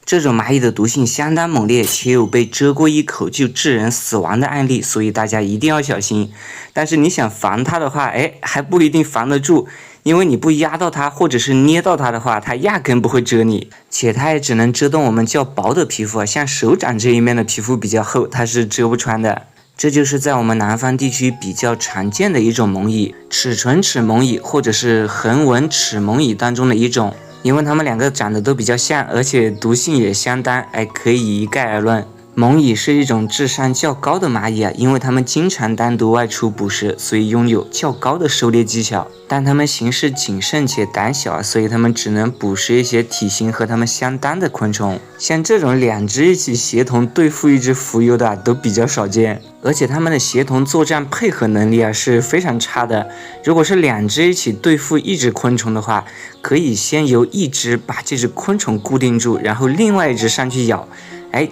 这种蚂蚁的毒性相当猛烈，且有被蛰过一口就致人死亡的案例，所以大家一定要小心。但是你想防它的话，还不一定防得住，因为你不压到它或者是捏到它的话，它压根不会蛰你，且它也只能蛰动我们较薄的皮肤，像手掌这一面的皮肤比较厚，它是蛰不穿的。这就是在我们南方地区比较常见的一种虻蚁，齿唇齿虻蚁或者是横纹齿虻蚁当中的一种。因为它们两个长得都比较像，而且毒性也相当，可以一概而论。虻蚁是一种智商较高的蚂蚁因为它们经常单独外出捕食，所以拥有较高的狩猎技巧。但它们行事谨慎且胆小，所以它们只能捕食一些体型和它们相当的昆虫。像这种两只一起协同对付一只蜉蝣的都比较少见，而且它们的协同作战配合能力是非常差的。如果是两只一起对付一只昆虫的话，可以先由一只把这只昆虫固定住，然后另外一只上去咬。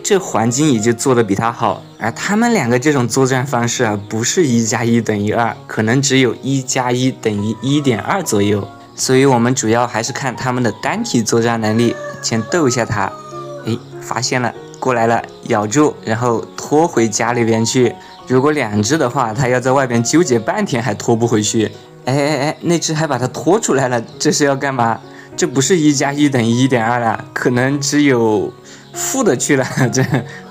这黄金蚁就做得比它好，而他们两个这种作战方式不是1+1等于2，可能只有1+1等于1.2左右。所以我们主要还是看他们的单体作战能力。先逗一下它，发现了，过来了，咬住，然后拖回家里边去。如果两只的话，它要在外边纠结半天还拖不回去。那只还把它拖出来了，这是要干嘛？这不是1+1等于1.2了，可能只有负的去了，这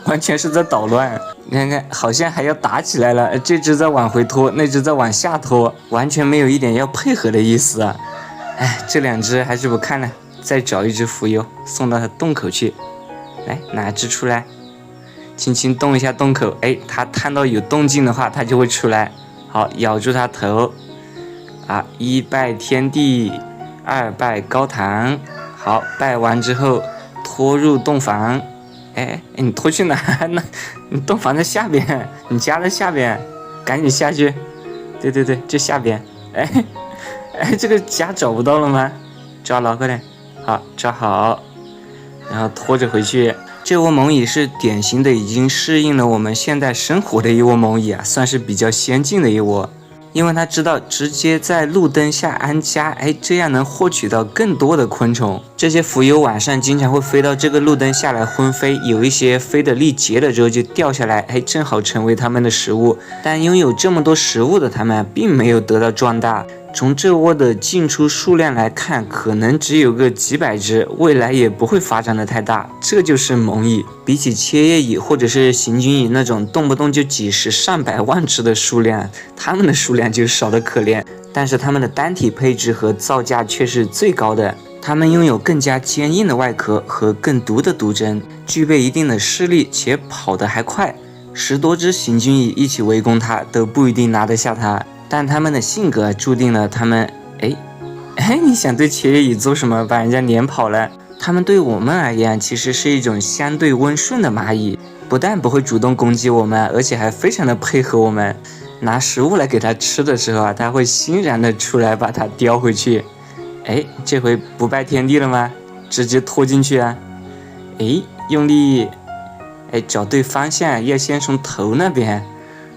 完全是在捣乱。你看看，好像还要打起来了，这只在往回拖，那只在往下拖，完全没有一点要配合的意思啊！这两只还是不看了，再找一只蜉蝣送到它洞口去。来，哪只出来？轻轻动一下洞口，它探到有动静的话，它就会出来。好，咬住它头。一拜天地，二拜高堂。好，拜完之后拖入洞房。你拖去哪？那你洞房在下边，你家在下边，赶紧下去。对，这下边。这个家找不到了吗？找牢快点。好，找好，然后拖着回去。这窝虻蚁是典型的已经适应了我们现代生活的一窝虻蚁算是比较先进的一窝。因为他知道直接在路灯下安家，这样能获取到更多的昆虫。这些蜉蝣晚上经常会飞到这个路灯下来昏飞，有一些飞的力竭了之后就掉下来，正好成为它们的食物。但拥有这么多食物的它们并没有得到壮大。从这窝的进出数量来看，可能只有个几百只，未来也不会发展的太大。这就是虻蚁，比起切叶蚁或者是行军蚁那种动不动就几十上百万只的数量，它们的数量就少得可怜。但是它们的单体配置和造价却是最高的。它们拥有更加坚硬的外壳和更毒的毒针，具备一定的视力，且跑得还快。10多只行军蚁一起围攻它，都不一定拿得下它。但他们的性格注定了他们，你想对切叶蚁做什么？把人家撵跑了。他们对我们而言其实是一种相对温顺的蚂蚁，不但不会主动攻击我们，而且还非常的配合我们。拿食物来给它吃的时候它会欣然的出来把它叼回去。这回不拜天地了吗？直接拖进去啊！用力，找对方向，要先从头那边。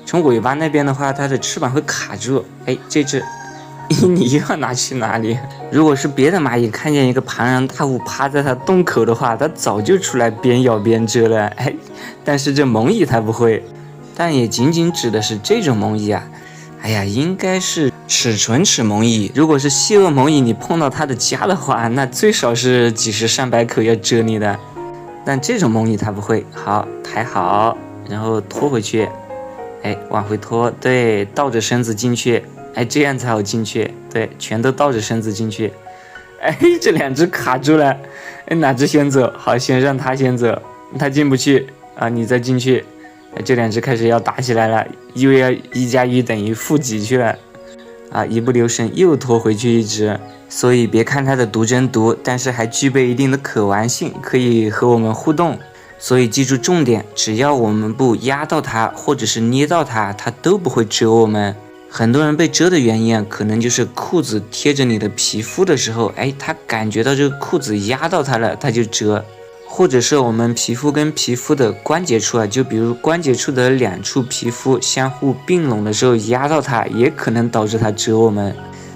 从尾巴那边的话，它的翅膀会卡住。这只，你又要拿去哪里？如果是别的蚂蚁看见一个庞然大物趴在它洞口的话，它早就出来边咬边蛰了。但是这虻蚁它不会，但也仅仅指的是这种虻蚁应该是齿唇齿虻蚁。如果是细颚虻蚁，你碰到它的家的话，那最少是几十上百口要蛰你的。但这种虻蚁它不会。好，抬好，然后拖回去。往回拖，对，倒着身子进去，这样才好进去，对，全都倒着身子进去。这两只卡住了，哪只先走？好，先让它先走，它进不去你再进去。这两只开始要打起来了，又要1+1等于负几去了一不留神又拖回去一只。所以别看它的毒针毒，但是还具备一定的可玩性，可以和我们互动。所以记住重点，只要我们不压到它或者是捏到它，它都不会蛰我们。很多人被蛰的原因可能就是裤子贴着你的皮肤的时候，它感觉到这个裤子压到它了，它就蛰。或者是我们皮肤跟皮肤的关节处就比如关节处的2处皮肤相互并拢的时候压到它，也可能导致它蛰我们。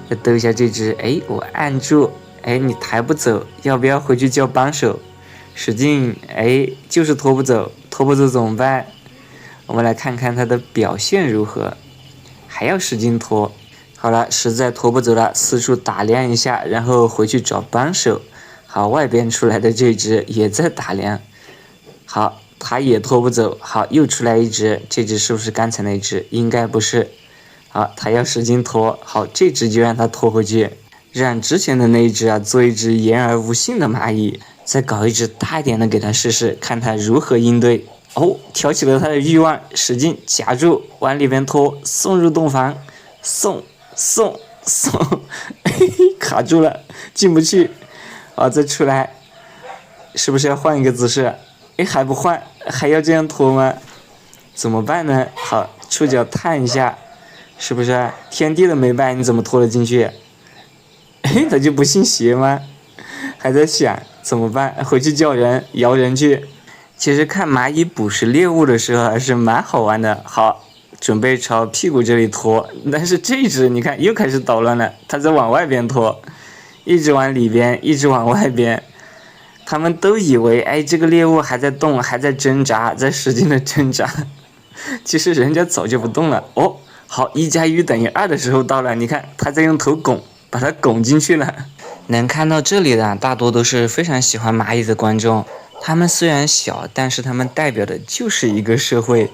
再逗一下这只，我按住，你抬不走，要不要回去叫帮手？使劲，哎，就是拖不走，拖不走怎么办？我们来看看它的表现如何，还要使劲拖。好了，实在拖不走了，四处打量一下，然后回去找帮手。好，外边出来的这只也在打量。好，它也拖不走。好，又出来一只，这只是不是刚才那只？应该不是。好，它要使劲拖。好，这只就让它拖回去，让之前的那一只啊做一只言而无信的蚂蚁，再搞一只大一点的给它试试，看它如何应对。哦，挑起了它的欲望，使劲夹住，往里边拖，送入洞房，送，嘿嘿，卡住了，进不去。好，再出来，是不是要换一个姿势？哎，还不换，还要这样拖吗？怎么办呢？好，触角探一下，是不是天地的没败？你怎么拖了进去？哎，他就不信邪吗？还在想怎么办？回去叫人摇人去。其实看蚂蚁捕食猎物的时候还是蛮好玩的。好，准备朝屁股这里拖，但是这只你看又开始捣乱了，它在往外边拖，一直往里边，一直往外边。他们都以为，哎，这个猎物还在动，还在挣扎，在使劲的挣扎。其实人家早就不动了。哦，好，1+1=2的时候到了，你看它在用头拱，把它拱进去了。能看到这里的大多都是非常喜欢蚂蚁的观众。它们虽然小，但是它们代表的就是一个社会。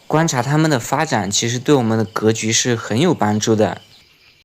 观察它们的发展，其实对我们的格局是很有帮助的。